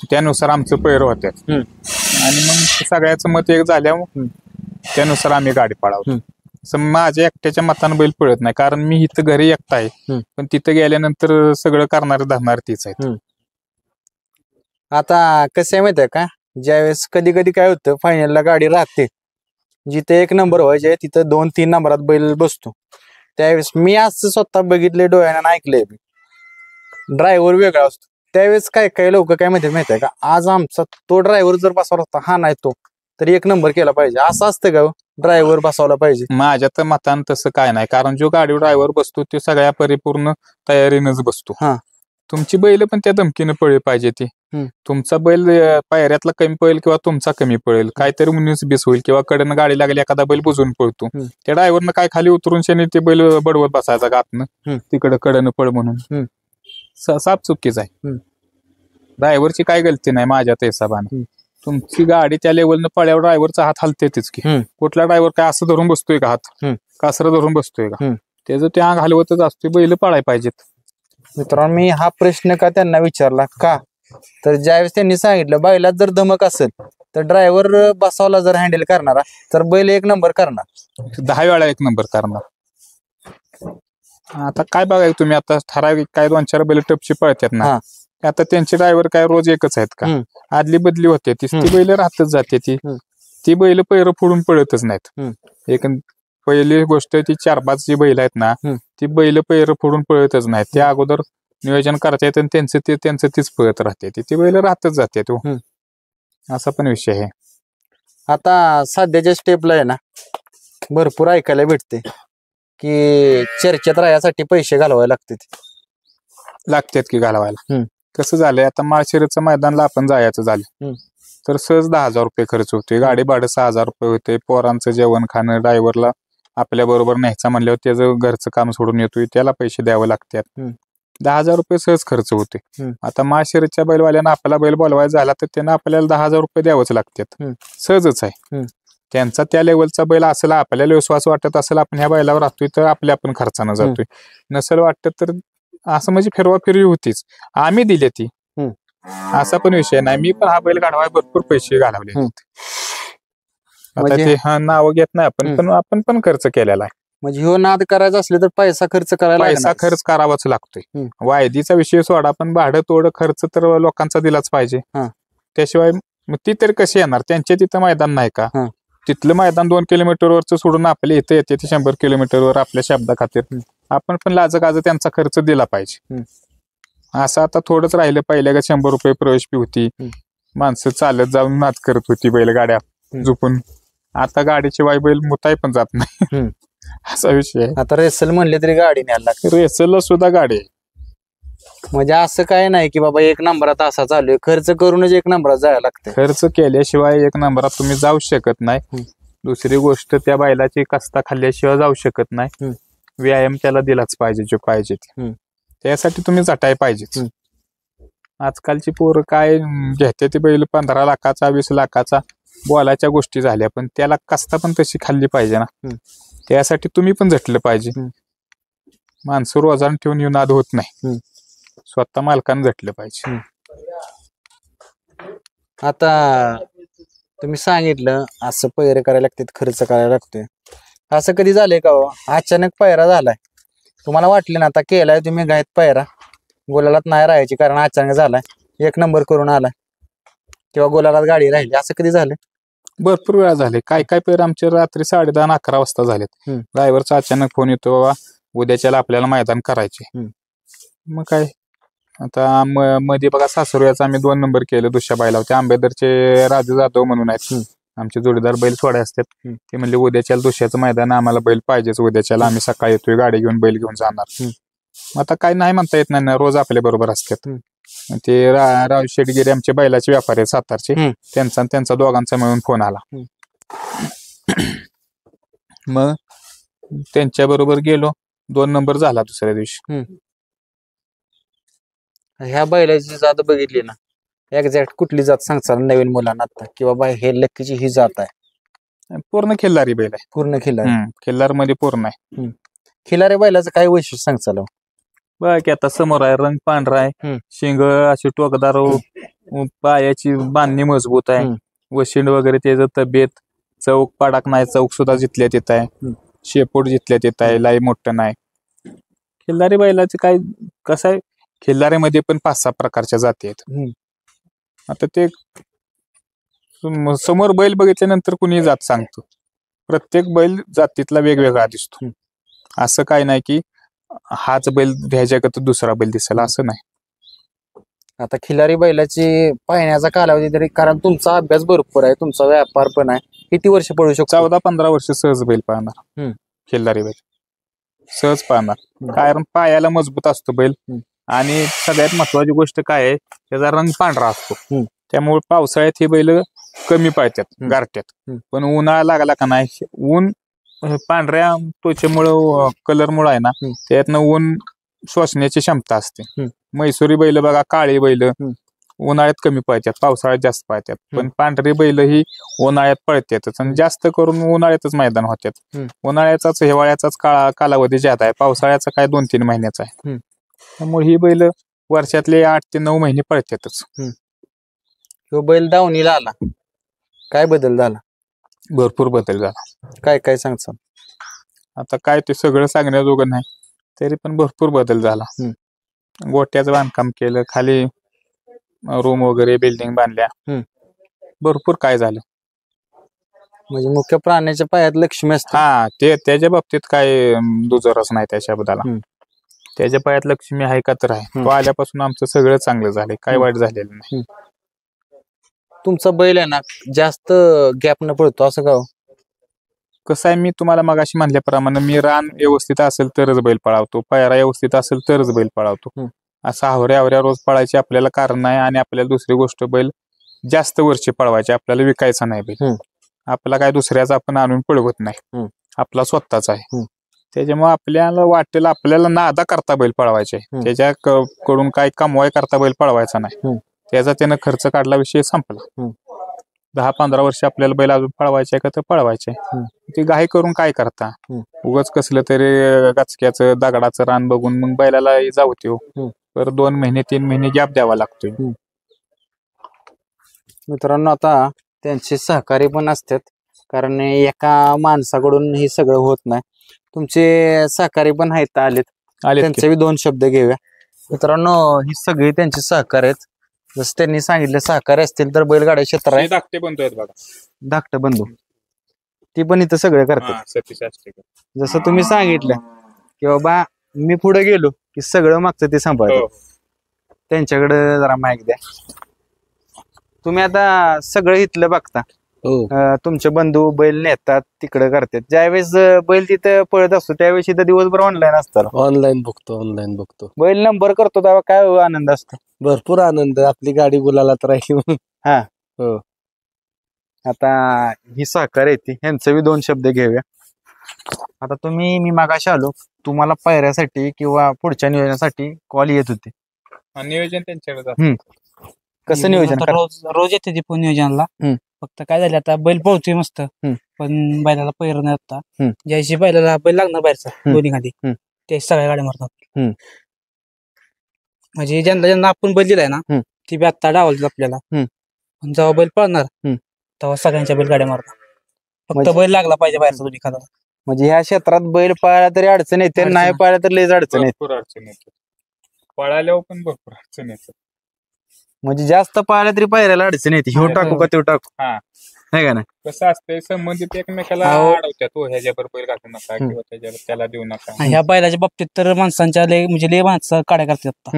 Speaker 2: त्यानुसार आमचं पैर होते आणि मग सगळ्याचं मत एक झाल्यावर त्यानुसार आम्ही गाडी पळावतो. माझ्या एकट्याच्या मतानं बैल पळत नाही, कारण मी इथं घरी एकटा आहे, पण तिथं गेल्यानंतर सगळं करणारे धरणारे तीच आहेत.
Speaker 1: आता कसं आहे माहिती आहे का, ज्यावेळेस कधी कधी काय होतं, फायनलला गाडी राहते, जिथे 1 नंबर व्हायचे तिथं 2-3 नंबरात बैल बसतो. त्यावेळेस मी असं स्वतः बघितले, डोळ्यानं ऐकलंय, ड्रायव्हर वेगळा असतो. त्यावेळेस काय काय लोक काय माहिती आहे का, आज आमचा तो ड्रायव्हर जर बसवला होता, हा नाही तो तर 1 नंबर केला पाहिजे, असं असतं का ड्रायव्हर बसवला पाहिजे?
Speaker 2: माझ्या तर मतानं तसं काय नाही, कारण जो गाडी ड्रायव्हर बसतो तो सगळ्या परिपूर्ण तयारीनंच बसतो. तुमची बैल पण त्या धमकीनं पळली पाहिजे. ती तुमचा बैल पायऱ्यातला कमी पळेल किंवा तुमचा कमी पळेल, काहीतरी 19-20 होईल किंवा कडनं गाडी लागली, एखादा बैल बुजून पळतो, त्या ड्रायव्हरनं काय खाली उतरून शेने ते बैल बडवत बसायचा गातनं तिकडं कडनं पळ म्हणून, साफ चुकीच आहे. ड्रायव्हरची काय गलती नाही माझ्या हिशोबाने. तुमची गाडी त्या लेवलनं पळ्यावर ड्रायव्हरचा हात हलतेच की. कुठला ड्रायव्हर काय असं धरून बसतोय का, हात कासरं धरून बसतोय का? त्याचं ते अंग हलवतच असतोय, बैल पळाय पाहिजेत.
Speaker 1: मित्रांनो, मी हा प्रश्न का त्यांना विचारला का, तर ज्यावेळेस त्यांनी सांगितलं बैलात जर धमक असेल तर ड्रायव्हर बसावला जर हँडल करणारा तर बैल 1 नंबर करणार,
Speaker 2: 10 वेळा 1 नंबर करणार. आता काय बघाय तुम्ही, आता ठराविक काय 2-4 बैल टपची पळतात ना, आता त्यांचे ड्रायव्हर काय रोज एकच आहेत का, आदली बदली होते, ती बैल राहतच जाते, ती बैल पैर फोडून पळतच नाहीत. एक पहिली गोष्ट ती 4-5 जी बैल आहेत ना, ती बैल पैर फोडून पळतच नाहीत. त्या अगोदर नियोजन करतात आणि त्यांचं तीच पळत राहते, ती बैल राहतच जाते. तो असा पण विषय आहे.
Speaker 1: आता सध्याच्या स्टेपला आहे ना, भरपूर ऐकायला भेटते की चर्चेत राहण्यासाठी पैसे घालवायला
Speaker 2: लागतात की घालवायला. कसं झालंय, आता माळशिरसचं मैदानला आपण जायचं झालं तर सहज 10,000 रुपये खर्च होतोय, गाडी भाडं 6,000 रुपये होते, पोरांचं जेवण खाणं, ड्रायव्हरला आपल्या बरोबर न्यायचा म्हणल्यावर त्याचं घरचं काम सोडून येतोय, त्याला पैसे द्यावे लागतात. 10,000 रुपये सहज खर्च होते. आता माळशिरसच्या बैलवाल्यांना आपला बैल बोलवायचा झाला तर त्यांना आपल्याला 10,000 रुपये द्यावंच लागतात, सहजच आहे. त्यांचा त्या लेवलचा बैल असेल, आपल्याला विश्वास वाटत असेल आपण ह्या बैलावर राहतोय तर आपल्या आपण खर्चानं जातोय, नसेल वाटत तर असं म्हणजे फिरवी होतीच, आम्ही दिली ती, असा पण विषय नाही. मी पण हा बैल गाढवाय भरपूर पैसे घालवले. आता ते नाव घेत नाही आपण, पण आपण पण खर्च केलेला आहे.
Speaker 1: म्हणजे हो नाद करायचा असले तर पैसा खर्च करायला
Speaker 2: पैसा खर्च करावाच लागतोय. वायदीचा विषय सोडा, पण भाडं तोडं खर्च तर लोकांचा दिलाच पाहिजे. त्याशिवाय मग ती तर कशी येणार, त्यांच्या तिथं मैदान नाही का? तिथलं मैदान 2 किलोमीटरवरचं सोडून आपल्या इथं येते ते 100 किलोमीटरवर आपल्या शब्दा खातीर आपण पण लाजकाज त्यांचा खर्च दिला पाहिजे. असं आता थोडंच राहिलं. पहिल्या का 100 रुपये प्रवेश फी होती, माणसं चालत जाऊन नाच करत होती बैलगाड्या झोपून. आता गाडीशिवाय बैल मुताय पण जात नाही. असा विषय आहे.
Speaker 1: आता रेसल म्हणले तरी गाडी न्यायला लागते,
Speaker 2: रेसलला सुद्धा गाडी आहे.
Speaker 1: म्हणजे असं काय नाही की बाबा 1 नंबरात असा चालू आहे, खर्च करूनच 1 नंबरात जायला लागते.
Speaker 2: खर्च केल्याशिवाय 1 नंबरात तुम्ही जाऊ शकत नाही. दुसरी गोष्ट, त्या बैलाची कस्ता खाल्ल्याशिवाय जाऊ शकत नाही. व्यायाम त्याला दिलाच पाहिजे जो पाहिजे त्यासाठी तुम्ही झटाय पाहिजे. आजकालची पोरं काय घेते ते बैल 15 लाखाचा 20 लाखाचा, बोलाच्या गोष्टी झाल्या, पण त्याला कस्ता पण तशी खाल्ली पाहिजे ना. त्यासाठी तुम्ही पण झटलं पाहिजे. माणसं रोजान ठेवून येऊन नाद होत नाही, स्वतः मालकानं झटलं पाहिजे.
Speaker 1: आता तुम्ही सांगितलं असं पैरे करायला लागतात, खर्च करायला लागतोय. असं कधी झालंय का हो, अचानक पैरा झालाय, तुम्हाला वाटलं ना आता केलाय तुम्ही घाईत पैरा, गोलालात नाही राहायची कारण अचानक झालाय, 1 नंबर करून आलाय किंवा गोलालात गाडी राहिली, असं कधी झालं?
Speaker 2: भरपूर वेळा झाले. काय काय पैर आमचे रात्री 10:30-11 वाजता झालेत. ड्रायव्हरचा अचानक फोन येतो, बाबा उद्याच्याला आपल्याला मैदान करायचे. मग काय आता मध्ये बघा सासरुयाचा आम्ही 2 नंबर केलं दुसऱ्या बैला होते. आंबेदरचे राजू जाधव म्हणून आहेत, आमचे जोडीदार बैल सोडे असतात. ते म्हणले उद्याच्याला दुसऱ्याचं मैदान आम्हाला बैल पाहिजेच, उद्याच्याला आम्ही सकाळी येतोय गाडी घेऊन बैल घेऊन जाणार. आता काय नाही म्हणता येत नाही ना, रोज आपल्या बरोबर असतात. ते राव शेटगिरी आमचे बैलाचे व्यापारी आहेत सातारचे, त्यांचा दोघांचा मिळून फोन आला. मग त्यांच्या बरोबर गेलो, 2 नंबर झाला दुसऱ्या दिवशी.
Speaker 1: ह्या बैलाची जात बघितली ना, एक्झॅक्ट कुठली जात सांगचाल नवीन मुलांना आता की बाबा हे लक्कीची ही जात आहे?
Speaker 2: पूर्ण खिल्लारी बैल आहे.
Speaker 1: पूर्ण खिल्लारी,
Speaker 2: खिल्लार मध्ये पूर्ण आहे.
Speaker 1: खिल्लारी बैलाचं काय वैशिष्ट्य सांगचाल?
Speaker 2: बघा की आता समोर आहे, रंग पांढरा आहे, शिंग अशी टोकदार, पायाची बांधणी मजबूत आहे, वशिंड वगैरे त्याचं तब्येत, चौक पाडाक नाही, चौक सुद्धा जिथल्यात येत आहे, शेपूट जिथल्यात येत आहे, लाई मोठं नाही. खिल्लारी बैलाचे काय कसं आहे, खिल्लारीमध्ये पण 5-6 प्रकारच्या जाती आहेत. आता ते समोर बैल बघितल्यानंतर कुणी जात सांगतो, प्रत्येक बैल जातीतला वेगवेगळा दिसतो. असं काय नाही की हाच बैल ह्याच्याकरता दुसरा बैल दिसेल असं नाही.
Speaker 1: आता खिल्लारी बैलाची पाहण्याचा कालावधी तरी, कारण तुमचा अभ्यास भरपूर आहे, तुमचा व्यापार पण आहे, किती वर्ष पडू शकतो?
Speaker 2: 14-15 वर्ष सहज बैल पाहणार. खिल्लारी बैल सहज पाहणार, कारण पायाला मजबूत असतो बैल. आणि सगळ्यात महत्वाची गोष्ट काय आहे, त्याचा रंग पांढरा असतो, त्यामुळे पावसाळ्यात हे बैल कमी पाळतात, गारट्यात. पण उन्हाळा लागला का नाही, ऊन पांढऱ्या त्वचेमुळं कलरमुळे आहे ना, त्यातनं ऊन श्वसण्याची क्षमता असते. म्हैसुरी बैल बघा, काळी बैल उन्हाळ्यात कमी पळतात, पावसाळ्यात जास्त पळतात. पण पांढरी बैल ही उन्हाळ्यात पळतातच, आणि जास्त करून उन्हाळ्यातच मैदान होतात. उन्हाळ्याचाच हिवाळ्याचाच कालावधी ज्यादा आहे, पावसाळ्याचा काय 2-3 महिन्याचा आहे. त्यामुळे ही बैल वर्षातले 8 ते 9 महिने पळतातच.
Speaker 1: तो बैल दावणीला आला, काय बदल झाला?
Speaker 2: भरपूर बदल झाला.
Speaker 1: काय काय सांगता?
Speaker 2: आता काय ते सगळं सांगण्याजोगं नाही, तरी पण भरपूर बदल झाला. गोट्याचं बांधकाम केलं, खाली रूम वगैरे बिल्डिंग बांधल्या, भरपूर काय झालं.
Speaker 1: म्हणजे मुख्य प्राण्याच्या पायात लक्ष्मी असते.
Speaker 2: हा, ते त्याच्या बाबतीत काय दुजोरच नाही त्या शब्दाला. त्याच्या पायात लक्ष्मी आहे का तर आहे. तो आल्यापासून आमचं सगळं चांगलं झालंय, काय वाईट झालेलं नाही.
Speaker 1: तुमचा बैल आहे ना जास्त गॅप न पडतो असं का?
Speaker 2: कसं आहे, मी तुम्हाला मगाशी म्हणल्याप्रमाणे मी रान व्यवस्थित असेल तरच बैल पळावतो, पायरा व्यवस्थित असेल तरच बैल पळावतो. असं हावऱ्या रोज पळायचे आपल्याला कारण नाही. आणि आपल्याला दुसरी गोष्ट, बैल जास्त वर्षी पळवायचे, आपल्याला विकायचा नाही बैल. आपला काय दुसऱ्याचा आपण आणून पळवत नाही, आपला स्वतःचा आहे. त्याच्यामुळे आपल्याला वाटेल आपल्याला नादा करता बैल पळवायचे, त्याच्याकडून काय कमवाय करता बैल पळवायचा नाही. त्याचा त्यानं खर्च काढला, विषय संपला. 10-15 वर्ष आपल्याला बैल अजून पळवायचे का तर पळवायचे. ती घाई करून काय करता, उगाच कसलं तरी गचक्याचं दगडाचं रान बघून मग बैलाला जाऊ त्यो तर 2 महिने 3 महिने गॅप द्यावा लागतोय.
Speaker 1: मित्रांनो आता त्यांचे सहकारी पण असतात, कारण एका माणसाकडून हे सगळं होत नाही. तुमचे सहकारी पण आहेत आलेत, त्यांचे बी 2 शब्द घेऊया. मित्रांनो ही सगळी त्यांचे सहकारी आहेत. जसं त्यांनी सांगितलं सहकारी असतील तर बैलगाड्या क्षेत्र आहे.
Speaker 2: धाकटे बंधू आहेत बघा,
Speaker 1: धाकटे बंधू ती पण इथं सगळे करतात.
Speaker 2: सतीश आष्टेकर.
Speaker 1: जसं तुम्ही सांगितलं की बाबा मी पुढे गेलो की सगळं मागचं ते सांभाळतात. त्यांच्याकडे जरा माईक द्या. तुम्ही आता सगळं इथलं बघता, तुमचे बंधू बैल नेतात तिकडे करतात. ज्यावेळेस बैल तिथं पळत असतो त्यावेळेस इथं दिवसभर ऑनलाईन असतात.
Speaker 3: ऑनलाईन बघतो.
Speaker 1: बैल नंबर करतो तेव्हा काय आनंद असतो?
Speaker 3: भरपूर आनंद. आपली गाडी गुलालात राहील.
Speaker 1: आता ही सहकारी येते, ह्यांचं बी 2 शब्द घेऊया. आता मी मागाशी आलो, तुम्हाला पायऱ्यासाठी किंवा पुढच्या नियोजनासाठी कॉल येत होते.
Speaker 2: नियोजन त्यांच्याकडे
Speaker 1: कसं नियोजन?
Speaker 4: रोज येते ती पण नियोजनाला. फक्त काय झालं आता बैल पळतोय मस्त, पण बैलाला पैर नाही आता. ज्याशी बैलाला बैल लागणार बाहेरचा दोन्ही खाली ते सगळ्या गाड्या मारतात. म्हणजे ज्यांना आपण बैल दिलाय ना ती बी आता डावलतात आपल्याला. पण जेव्हा बैल पळणार तेव्हा सगळ्यांच्या बैल गाड्या मारतात. फक्त बैल लागला पाहिजे बाहेरचा दोन्ही खाला.
Speaker 1: म्हणजे ह्या क्षेत्रात बैल पाळला तरी अडचण येते, नाही पाळला तर लयच अडचण येते.
Speaker 2: भरपूर अडचण येते, पळाल्यावर पण भरपूर अडचण येते.
Speaker 1: म्हणजे जास्त पाळल्या तरी पायऱ्याला अडचण येते. ह्यो टाकू का तो टाकू, नाही का? नाही
Speaker 2: कसं असतंय संबंधित एकमेकाला अडवतात. ह्याच्यावर बैल घालू नका किंवा त्याला देऊ नका.
Speaker 4: ह्या बैलाच्या बाबतीत तर माणसांच्या लय माणसं काड्या करतात.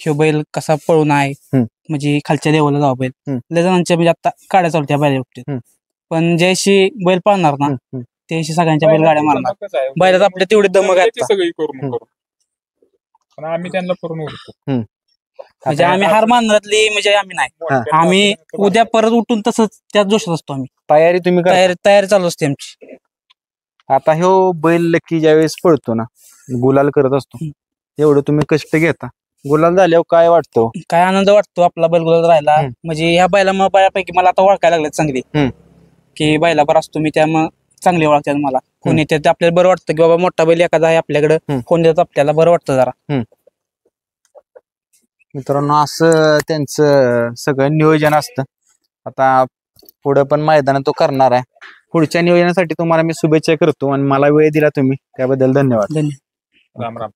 Speaker 4: ह्यो बैल कसा पळून आहे, म्हणजे खालच्या लेवलला जावा बैल. लय जणांच्या म्हणजे आता काड्या चालू त्या बैला बाबतीत. पण ज्याशी बैल पळणार ना त्याशी सगळ्यांच्या बैल गाड्या मारणार. बैलात आपल्या तेवढे दमक आहेत
Speaker 2: सगळी करून पण आम्ही त्यांना करून उरतो.
Speaker 4: म्हणजे आम्ही हार मानणारातली म्हणजे आम्ही नाही. आम्ही उद्या परत उठून तसंच त्याच जोशात असतो. आम्ही
Speaker 1: तयारी तुम्ही
Speaker 4: तयारी चालू असते आमची.
Speaker 1: आता ह्यो बैल लकी ज्यावेळेस पळतो ना, गुलाल करत असतो, एवढं तुम्ही कष्ट घेता, गुलाल झाल्यावर काय वाटतं?
Speaker 4: काय आनंद वाटतो आपला बैल गुलाल राहिला. म्हणजे ह्या बैलामुळे बऱ्यापैकी मला आता ओळखायला लागले चांगली, की बैला बरं असतो मी, त्यामुळे चांगले ओळखतात मला. कोण येते आपल्याला बरं वाटतं की बाबा मोठा बैल एखादा आहे आपल्याकडे, कोण देतात आपल्याला बरं वाटतं जरा.
Speaker 1: मित्रांनो असं त्यांचं सगळं नियोजन असतं. आता पुढे पण मैदानात तो करणार आहे. पुढच्या नियोजनासाठी तुम्हाला मी शुभेच्छा करतो आणि मला वेळ दिला तुम्ही त्याबद्दल धन्यवाद.
Speaker 2: राम राम.